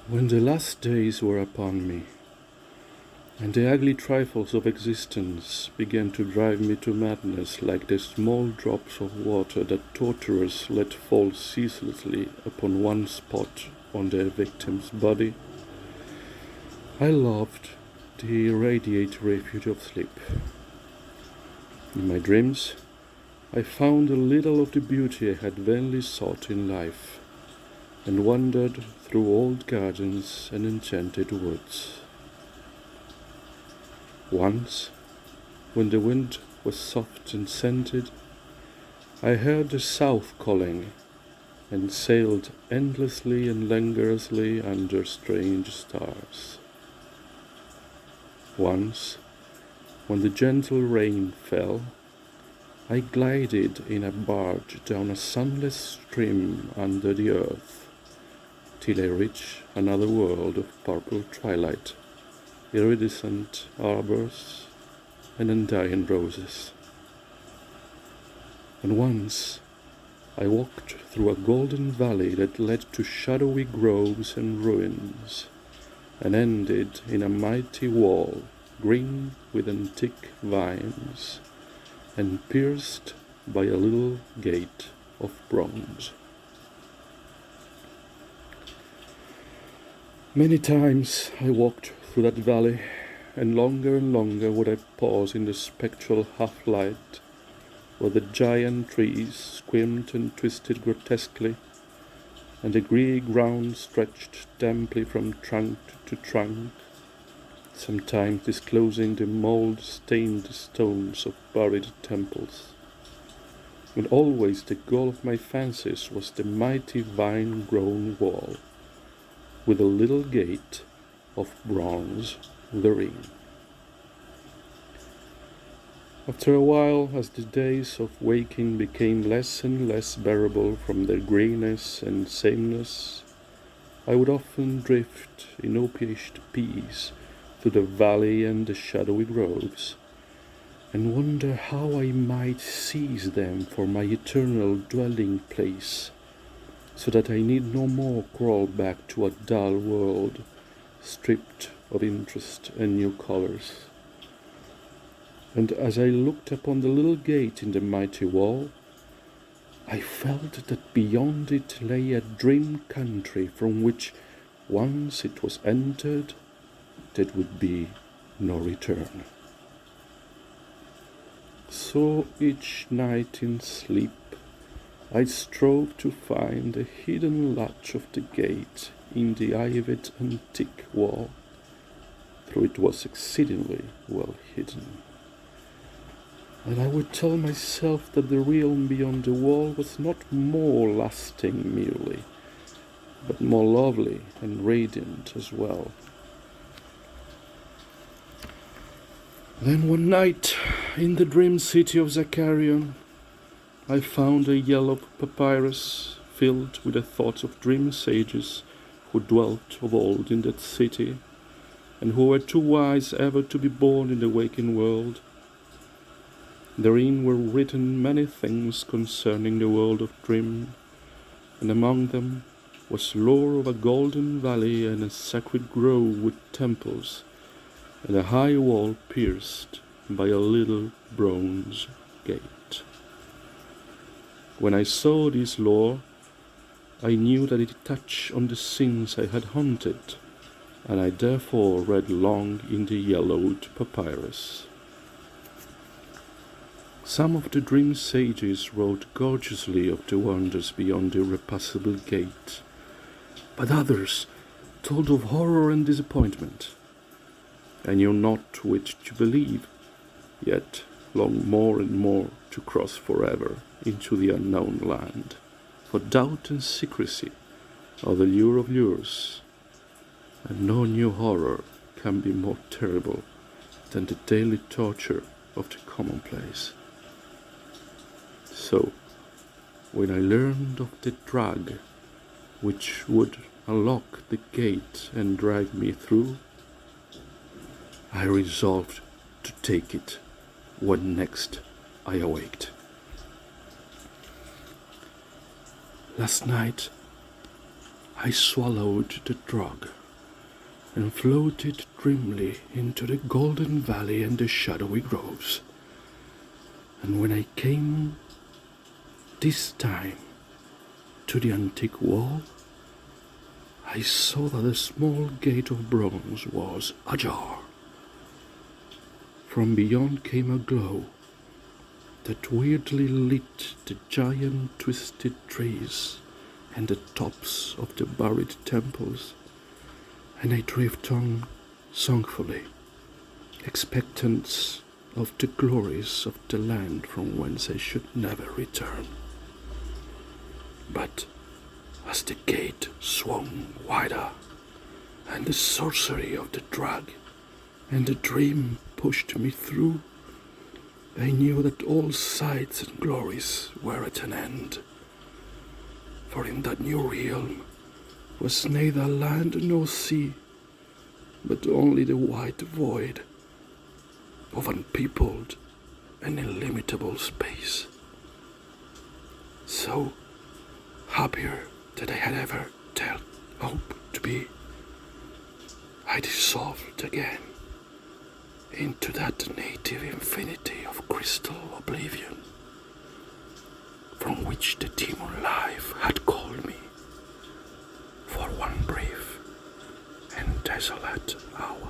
When the last days were upon me, and the ugly trifles of existence began to drive me to madness like the small drops of water that torturers let fall ceaselessly upon one spot on their victim's body, I loved the irradiate refuge of sleep. In my dreams, I found a little of the beauty I had vainly sought in life, and wandered through old gardens and enchanted woods. Once, when the wind was soft and scented, I heard the south calling, and sailed endlessly and languorously under strange stars. Once, when the gentle rain fell, I glided in a barge down a sunless stream under the earth, till I reached another world of purple twilight, iridescent arbors, and undying roses. And once I walked through a golden valley that led to shadowy groves and ruins, and ended in a mighty wall, green with antique vines, and pierced by a little gate of bronze. Many times I walked through that valley, and longer would I pause in the spectral half-light, where the giant trees squirmed and twisted grotesquely, and the grey ground stretched damply from trunk to trunk, sometimes disclosing the mould-stained stones of buried temples. And always the goal of my fancies was the mighty vine-grown wall, with a little gate of bronze therein. After a while, as the days of waking became less and less bearable from their greyness and sameness, I would often drift in opiate peace through the valley and the shadowy groves, and wonder how I might seize them for my eternal dwelling place, so that I need no more crawl back to a dull world, stripped of interest and new colors. And as I looked upon the little gate in the mighty wall, I felt that beyond it lay a dream country from which, once it was entered, there would be no return. So each night in sleep I strove to find the hidden latch of the gate in the ivied antique wall, though it was exceedingly well hidden. And I would tell myself that the realm beyond the wall was not more lasting merely, but more lovely and radiant as well. Then one night, in the dream city of Zakarian, I found a yellow papyrus filled with the thoughts of dream sages who dwelt of old in that city, and who were too wise ever to be born in the waking world. Therein were written many things concerning the world of dream, and among them was lore of a golden valley and a sacred grove with temples, and a high wall pierced by a little bronze gate. When I saw this lore, I knew that it touched on the sins I had hunted, and I therefore read long in the yellowed papyrus. Some of the dream sages wrote gorgeously of the wonders beyond the irrepassable gate, but others told of horror and disappointment. I knew not which to believe, yet longed more and more to cross forever into the unknown land, for doubt and secrecy are the lure of lures, and no new horror can be more terrible than the daily torture of the commonplace. So, when I learned of the drug which would unlock the gate and drag me through, I resolved to take it when next I awaked. Last night I swallowed the drug and floated dreamily into the golden valley and the shadowy groves. And when I came this time to the antique wall, I saw that a small gate of bronze was ajar. From beyond came a glow that weirdly lit the giant twisted trees and the tops of the buried temples, and I drifted on songfully, expectant of the glories of the land from whence I should never return. But as the gate swung wider, and the sorcery of the drug and the dream pushed me through, I knew that all sights and glories were at an end. For in that new realm was neither land nor sea, but only the white void of unpeopled and illimitable space. So happier than I had ever dared hope to be, I dissolved again into that native infinity of crystal oblivion from which the demon life had called me for one brief and desolate hour.